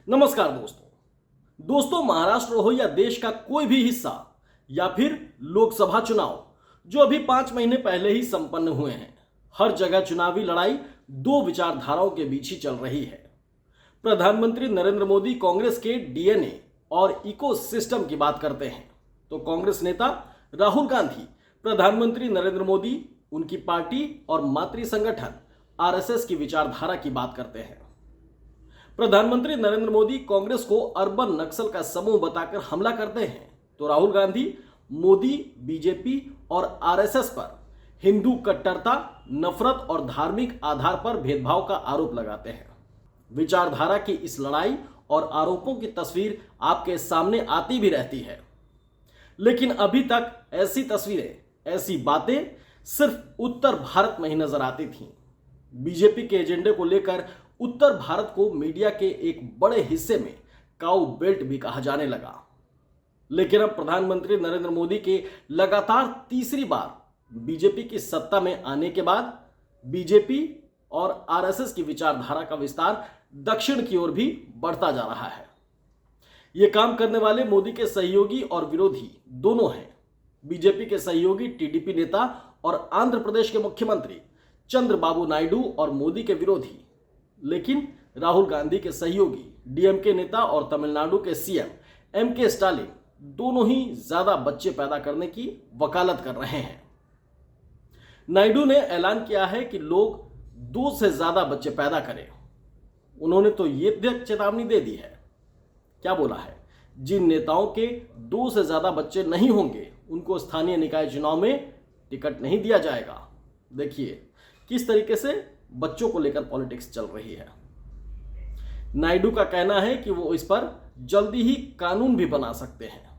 नमस्कार दोस्तों महाराष्ट्र हो या देश का कोई भी हिस्सा या फिर लोकसभा चुनाव जो अभी 5 महीने पहले ही संपन्न हुए हैं, हर जगह चुनावी लड़ाई दो विचारधाराओं के बीच ही चल रही है। प्रधानमंत्री नरेंद्र मोदी कांग्रेस के डीएनए और इकोसिस्टम की बात करते हैं तो कांग्रेस नेता राहुल गांधी प्रधानमंत्री नरेंद्र मोदी, उनकी पार्टी और मातृ संगठन आरएसएस की विचारधारा की बात करते हैं। प्रधानमंत्री नरेंद्र मोदी कांग्रेस को अर्बन नक्सल का समूह बताकर हमला करते हैं तो राहुल गांधी मोदी, बीजेपी और आरएसएस पर हिंदू कट्टरता, नफरत और धार्मिक आधार पर भेदभाव का आरोप लगाते हैं। विचारधारा की इस लड़ाई और आरोपों की तस्वीर आपके सामने आती भी रहती है, लेकिन अभी तक ऐसी तस्वीरें, ऐसी बातें सिर्फ उत्तर भारत में ही नजर आती थीं। बीजेपी के एजेंडे को लेकर उत्तर भारत को मीडिया के एक बड़े हिस्से में काऊ बेल्ट भी कहा जाने लगा, लेकिन अब प्रधानमंत्री नरेंद्र मोदी के लगातार तीसरी बार बीजेपी की सत्ता में आने के बाद बीजेपी और आरएसएस की विचारधारा का विस्तार दक्षिण की ओर भी बढ़ता जा रहा है। ये काम करने वाले मोदी के सहयोगी और विरोधी दोनों हैं। बीजेपी के सहयोगी टीडीपी नेता और आंध्र प्रदेश के मुख्यमंत्री चंद्रबाबू नायडू और मोदी के विरोधी लेकिन राहुल गांधी के सहयोगी डीएमके नेता और तमिलनाडु के सीएम एमके स्टालिन दोनों ही ज्यादा बच्चे पैदा करने की वकालत कर रहे हैं। नायडू ने ऐलान किया है कि लोग 2 से ज्यादा बच्चे पैदा करें। उन्होंने तो ये तक चेतावनी दे दी है। क्या बोला है? जिन नेताओं के 2 से ज्यादा बच्चे नहीं होंगे उनको स्थानीय निकाय चुनाव में टिकट नहीं दिया जाएगा। देखिए किस तरीके से बच्चों को लेकर पॉलिटिक्स चल रही है। नायडू का कहना है कि वो इस पर जल्दी ही कानून भी बना सकते हैं।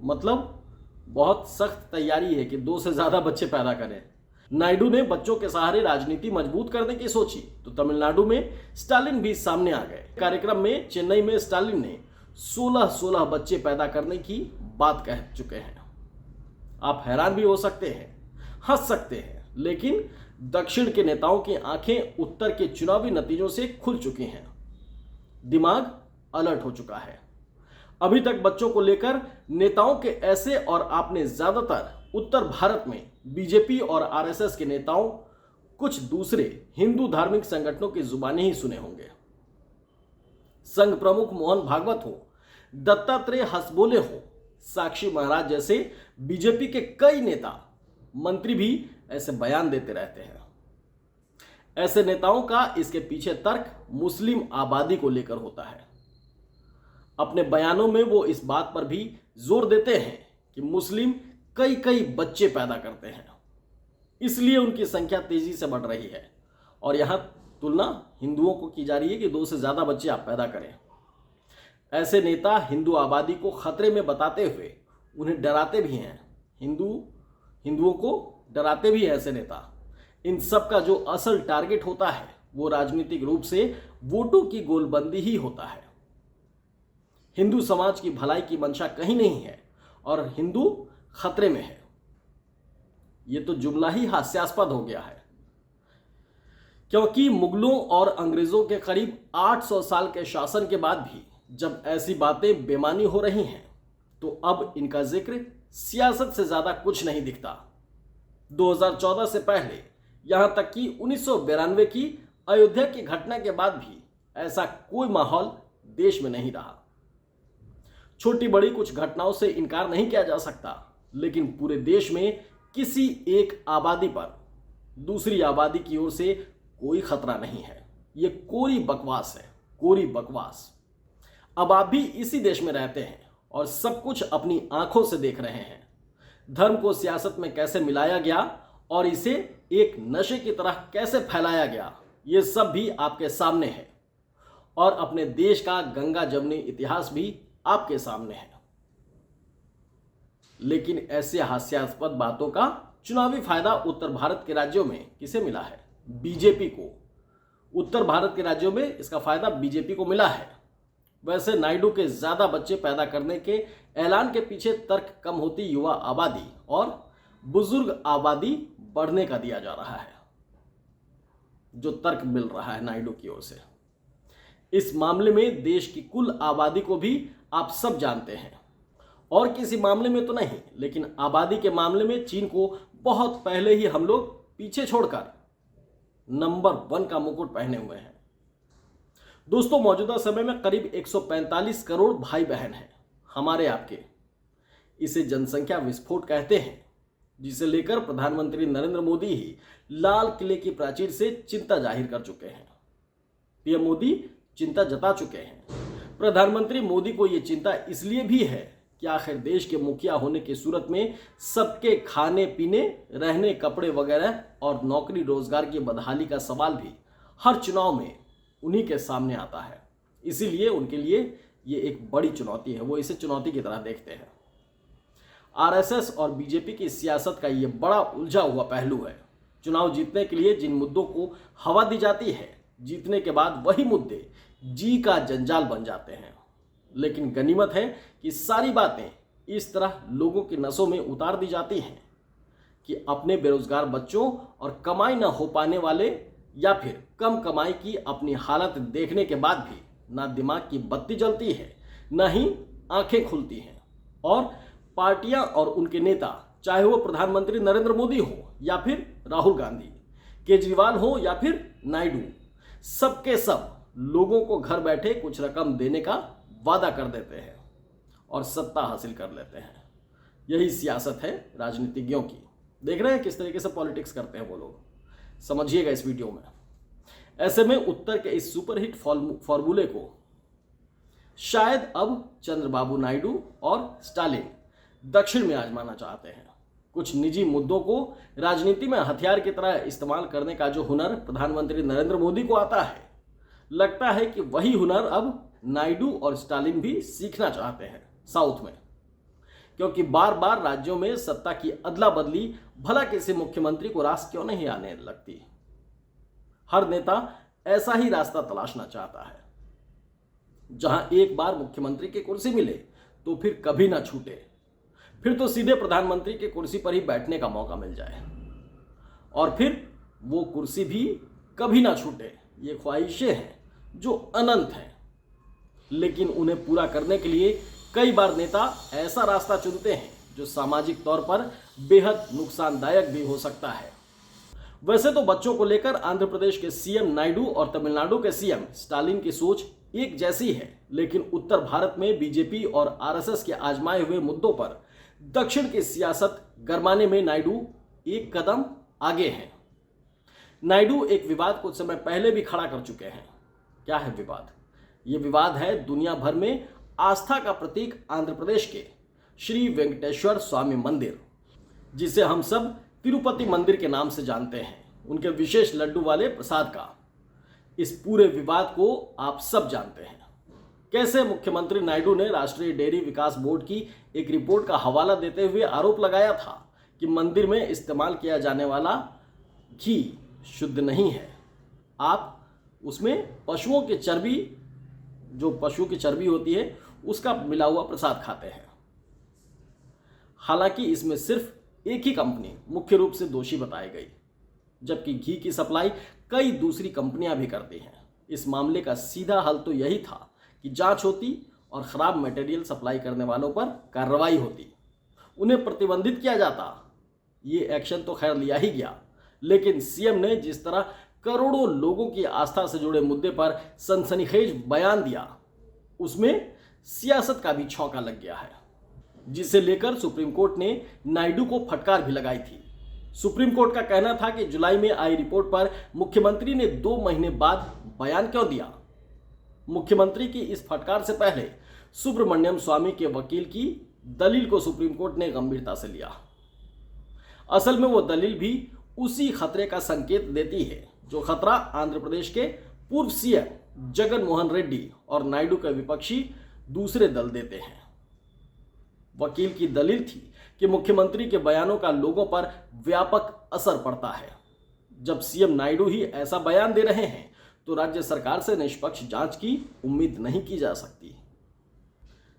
मतलब बहुत सख्त तैयारी है कि 2 से ज्यादा बच्चे पैदा करें। नायडू ने बच्चों के सहारे राजनीति मजबूत करने की सोची तो तमिलनाडु में स्टालिन भी सामने आ गए। कार्यक्रम में चेन्नई में स्टालिन ने 16 बच्चे पैदा करने की बात कह चुके हैं। आप हैरान भी हो सकते हैं, हंस सकते हैं, लेकिन दक्षिण के नेताओं की आंखें उत्तर के चुनावी नतीजों से खुल चुकी हैं। दिमाग अलर्ट हो चुका है। अभी तक बच्चों को लेकर नेताओं के ऐसे और आपने ज्यादातर उत्तर भारत में बीजेपी और आरएसएस के नेताओं, कुछ दूसरे हिंदू धार्मिक संगठनों की जुबानी ही सुने होंगे। संघ प्रमुख मोहन भागवत हो, दत्तात्रेय हसबोले हो, साक्षी महाराज जैसे बीजेपी के कई नेता, मंत्री भी ऐसे बयान देते रहते हैं। ऐसे नेताओं का इसके पीछे तर्क मुस्लिम आबादी को लेकर होता है। अपने बयानों में वो इस बात पर भी जोर देते हैं कि मुस्लिम कई बच्चे पैदा करते हैं, इसलिए उनकी संख्या तेजी से बढ़ रही है। और यहां तुलना हिंदुओं को की जा रही है कि 2 से ज्यादा बच्चे आप पैदा करें। ऐसे नेता हिंदू आबादी को खतरे में बताते हुए उन्हें डराते भी हैं। हिंदुओं को डराते भी हैं ऐसे नेता। इन सब का जो असल टारगेट होता है वो राजनीतिक रूप से वोटों की गोलबंदी ही होता है। हिंदू समाज की भलाई की मंशा कहीं नहीं है और हिंदू खतरे में है। ये तो जुमला ही हास्यास्पद हो गया है, क्योंकि मुगलों और अंग्रेजों के करीब 800 साल के शासन के बाद भी जब ऐसी बातें बेमानी हो रही हैं तो अब इनका जिक्र सियासत से ज्यादा कुछ नहीं दिखता। 2014 से पहले यहां तक कि 1992 की अयोध्या की घटना के बाद भी ऐसा कोई माहौल देश में नहीं रहा। छोटी बड़ी कुछ घटनाओं से इनकार नहीं किया जा सकता, लेकिन पूरे देश में किसी एक आबादी पर दूसरी आबादी की ओर से कोई खतरा नहीं है। ये कोरी बकवास है, कोरी बकवास। अब आप भी इसी देश में रहते हैं और सब कुछ अपनी आंखों से देख रहे हैं। धर्म को सियासत में कैसे मिलाया गया और इसे एक नशे की तरह कैसे फैलाया गया, ये सब भी आपके सामने है। और अपने देश का गंगा जमुनी इतिहास भी आपके सामने है। लेकिन ऐसे हास्यास्पद बातों का चुनावी फायदा उत्तर भारत के राज्यों में किसे मिला है? बीजेपी को। उत्तर भारत के राज्यों में इसका फायदा बीजेपी को मिला है। वैसे नायडू के ज्यादा बच्चे पैदा करने के ऐलान के पीछे तर्क कम होती युवा आबादी और बुजुर्ग आबादी बढ़ने का दिया जा रहा है, जो तर्क मिल रहा है नायडू की ओर से। इस मामले में देश की कुल आबादी को भी आप सब जानते हैं, और किसी मामले में तो नहीं, लेकिन आबादी के मामले में चीन को बहुत पहले ही हम लोग पीछे छोड़कर नंबर 1 का मुकुट पहने हुए हैं। दोस्तों, मौजूदा समय में करीब 145 करोड़ भाई बहन हैं हमारे आपके। इसे जनसंख्या विस्फोट कहते हैं, जिसे लेकर प्रधानमंत्री नरेंद्र मोदी ही लाल किले की प्राचीर से चिंता जाहिर कर चुके हैं। पीएम मोदी चिंता जता चुके हैं। प्रधानमंत्री मोदी को यह चिंता इसलिए भी है कि आखिर देश के मुखिया होने की सूरत में सबके खाने पीने, रहने, कपड़े वगैरह और नौकरी रोजगार की बदहाली का सवाल भी हर चुनाव में उन्हीं के सामने आता है। इसीलिए उनके लिए ये एक बड़ी चुनौती है, वो इसे चुनौती की तरह देखते हैं। आरएसएस और बीजेपी की सियासत का ये बड़ा उलझा हुआ पहलू है। चुनाव जीतने के लिए जिन मुद्दों को हवा दी जाती है, जीतने के बाद वही मुद्दे जी का जंजाल बन जाते हैं। लेकिन गनीमत है कि सारी बातें इस तरह लोगों की नसों में उतार दी जाती हैं कि अपने बेरोजगार बच्चों और कमाई न हो पाने वाले या फिर कम कमाई की अपनी हालत देखने के बाद भी ना दिमाग की बत्ती जलती है, ना ही आंखें खुलती हैं। और पार्टियां और उनके नेता, चाहे वो प्रधानमंत्री नरेंद्र मोदी हो या फिर राहुल गांधी, केजरीवाल हो या फिर नायडू, सबके सब लोगों को घर बैठे कुछ रकम देने का वादा कर देते हैं और सत्ता हासिल कर लेते हैं। यही सियासत है राजनीतिज्ञों की। देख रहे हैं किस तरीके से पॉलिटिक्स करते हैं वो लोग, समझिएगा इस वीडियो में। ऐसे में उत्तर के इस सुपरहिट फॉर्मूले को शायद अब चंद्रबाबू नायडू और स्टालिन दक्षिण में आजमाना चाहते हैं। कुछ निजी मुद्दों को राजनीति में हथियार की तरह इस्तेमाल करने का जो हुनर प्रधानमंत्री नरेंद्र मोदी को आता है, लगता है कि वही हुनर अब नायडू और स्टालिन भी सीखना चाहते हैं साउथ में। क्योंकि बार बार राज्यों में सत्ता की अदला बदली भला किसी मुख्यमंत्री को रास क्यों नहीं आने लगती। हर नेता ऐसा ही रास्ता तलाशना चाहता है, जहां एक बार मुख्यमंत्री की कुर्सी मिले तो फिर कभी ना छूटे, फिर तो सीधे प्रधानमंत्री की कुर्सी पर ही बैठने का मौका मिल जाए और फिर वो कुर्सी भी कभी ना छूटे। ये ख्वाहिशें हैं जो अनंत हैं, लेकिन उन्हें पूरा करने के लिए कई बार नेता ऐसा रास्ता चुनते हैं जो सामाजिक तौर पर बेहद नुकसानदायक भी हो सकता है। वैसे तो बच्चों को लेकर आंध्र प्रदेश के सीएम नायडू और तमिलनाडु के सीएम स्टालिन की सोच एक जैसी है, लेकिन उत्तर भारत में बीजेपी और आरएसएस के आजमाए हुए मुद्दों पर दक्षिण की सियासत गरमाने में नायडू एक कदम आगे हैं। नायडू एक विवाद कुछ समय पहले भी खड़ा कर चुके हैं। क्या है विवाद? ये विवाद है दुनिया भर में आस्था का प्रतीक आंध्र प्रदेश के श्री वेंकटेश्वर स्वामी मंदिर, जिसे हम सब तिरुपति मंदिर के नाम से जानते हैं, उनके विशेष लड्डू वाले प्रसाद का। इस पूरे विवाद को आप सब जानते हैं। कैसे मुख्यमंत्री नायडू ने राष्ट्रीय डेयरी विकास बोर्ड की एक रिपोर्ट का हवाला देते हुए आरोप लगाया था कि मंदिर में इस्तेमाल किया जाने वाला घी शुद्ध नहीं है। आप उसमें पशुओं की चर्बी, जो पशु की चर्बी होती है, उसका मिला हुआ प्रसाद खाते हैं। हालांकि इसमें सिर्फ एक ही कंपनी मुख्य रूप से दोषी बताई गई, जबकि घी की सप्लाई कई दूसरी कंपनियां भी करती हैं। इस मामले का सीधा हल तो यही था कि जांच होती और खराब मटेरियल सप्लाई करने वालों पर कार्रवाई होती, उन्हें प्रतिबंधित किया जाता। ये एक्शन तो खैर लिया ही गया, लेकिन सीएम ने जिस तरह करोड़ों लोगों की आस्था से जुड़े मुद्दे पर सनसनीखेज बयान दिया, उसमें सियासत का भी छौंका लग गया है, जिसे लेकर सुप्रीम कोर्ट ने नायडू को फटकार भी लगाई थी। सुप्रीम कोर्ट का कहना था कि जुलाई में आई रिपोर्ट पर मुख्यमंत्री ने 2 महीने बाद बयान क्यों दिया। मुख्यमंत्री की इस फटकार से पहले सुब्रमण्यम स्वामी के वकील की दलील को सुप्रीम कोर्ट ने गंभीरता से लिया। असल में वो दलील भी उसी खतरे का संकेत देती है जो खतरा आंध्र प्रदेश के पूर्व सीएम जगन मोहन रेड्डी और नायडू के विपक्षी दूसरे दल देते हैं। वकील की दलील थी कि मुख्यमंत्री के बयानों का लोगों पर व्यापक असर पड़ता है। जब सीएम नायडू ही ऐसा बयान दे रहे हैं तो राज्य सरकार से निष्पक्ष जांच की उम्मीद नहीं की जा सकती।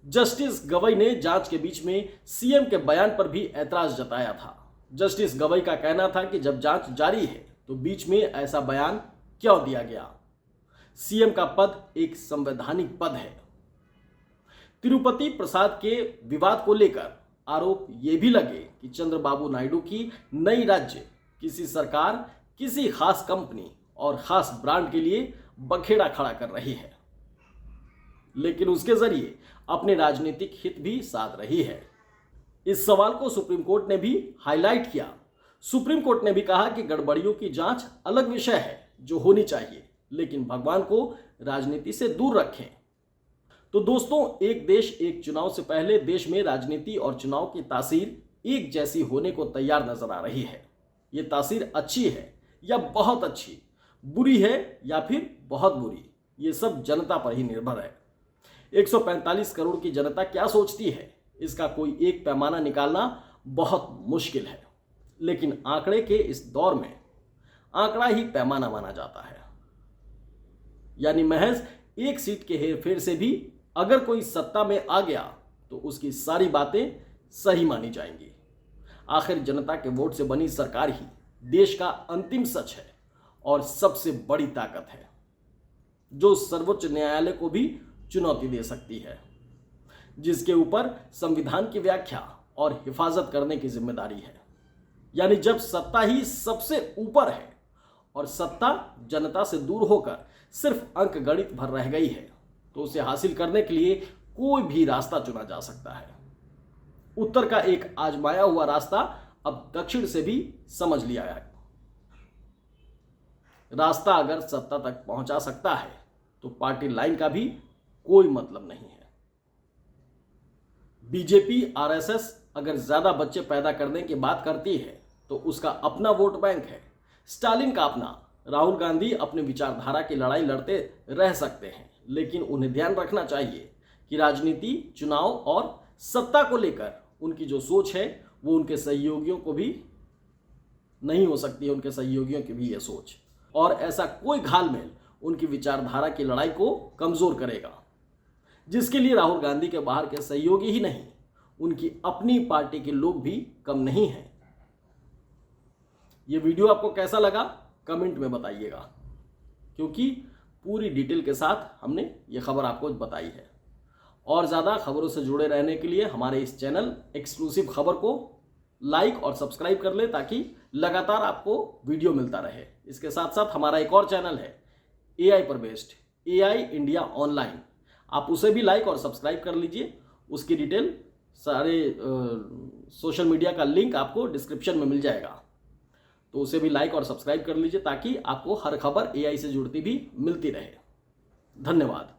जस्टिस गवई ने जांच के बीच में सीएम के बयान पर भी ऐतराज जताया था। जस्टिस गवई का कहना था कि जब जांच जारी है तो बीच में ऐसा बयान क्यों दिया गया। सीएम का पद एक संवैधानिक पद है। तिरुपति प्रसाद के विवाद को लेकर आरोप ये भी लगे कि चंद्रबाबू नायडू की नई राज्य किसी सरकार, किसी खास कंपनी और खास ब्रांड के लिए बखेड़ा खड़ा कर रही है, लेकिन उसके जरिए अपने राजनीतिक हित भी साध रही है। इस सवाल को सुप्रीम कोर्ट ने भी हाईलाइट किया। सुप्रीम कोर्ट ने भी कहा कि गड़बड़ियों की जांच अलग विषय है जो होनी चाहिए, लेकिन भगवान को राजनीति से दूर रखें। तो दोस्तों, एक देश एक चुनाव से पहले देश में राजनीति और चुनाव की तासीर एक जैसी होने को तैयार नजर आ रही है। ये तासीर अच्छी है या बहुत अच्छी, बुरी है या फिर बहुत बुरी, ये सब जनता पर ही निर्भर है। 145 करोड़ की जनता क्या सोचती है, इसका कोई एक पैमाना निकालना बहुत मुश्किल है, लेकिन आंकड़े के इस दौर में आंकड़ा ही पैमाना माना जाता है। यानी महज एक सीट के हेरफेर से भी अगर कोई सत्ता में आ गया तो उसकी सारी बातें सही मानी जाएंगी। आखिर जनता के वोट से बनी सरकार ही देश का अंतिम सच है और सबसे बड़ी ताकत है, जो सर्वोच्च न्यायालय को भी चुनौती दे सकती है, जिसके ऊपर संविधान की व्याख्या और हिफाजत करने की जिम्मेदारी है। यानी जब सत्ता ही सबसे ऊपर है और सत्ता जनता से दूर होकर सिर्फ अंक गणित भर रह गई है, तो उसे हासिल करने के लिए कोई भी रास्ता चुना जा सकता है। उत्तर का एक आजमाया हुआ रास्ता अब दक्षिण से भी समझ लिया है। रास्ता अगर सत्ता तक पहुंचा सकता है तो पार्टी लाइन का भी कोई मतलब नहीं है। बीजेपी, आरएसएस अगर ज्यादा बच्चे पैदा करने की बात करती है तो उसका अपना वोट बैंक है, स्टालिन का अपना। राहुल गांधी अपनी विचारधारा की लड़ाई लड़ते रह सकते हैं, लेकिन उन्हें ध्यान रखना चाहिए कि राजनीति, चुनाव और सत्ता को लेकर उनकी जो सोच है वो उनके सहयोगियों को भी नहीं हो सकती है, उनके सहयोगियों की भी ये सोच। और ऐसा कोई घालमेल उनकी विचारधारा की लड़ाई को कमजोर करेगा, जिसके लिए राहुल गांधी के बाहर के सहयोगी ही नहीं, उनकी अपनी पार्टी के लोग भी कम नहीं हैं। ये वीडियो आपको कैसा लगा कमेंट में बताइएगा, क्योंकि पूरी डिटेल के साथ हमने ये खबर आपको बताई है। और ज़्यादा खबरों से जुड़े रहने के लिए हमारे इस चैनल एक्सक्लूसिव खबर को लाइक और सब्सक्राइब कर ले, ताकि लगातार आपको वीडियो मिलता रहे। इसके साथ साथ हमारा एक और चैनल है एआई पर बेस्ड, एआई इंडिया ऑनलाइन, आप उसे भी लाइक और सब्सक्राइब कर लीजिए। उसकी डिटेल सारे सोशल मीडिया का लिंक आपको डिस्क्रिप्शन में मिल जाएगा, तो उसे भी लाइक और सब्सक्राइब कर लीजिए, ताकि आपको हर खबर एआई से जुड़ती भी मिलती रहे। धन्यवाद।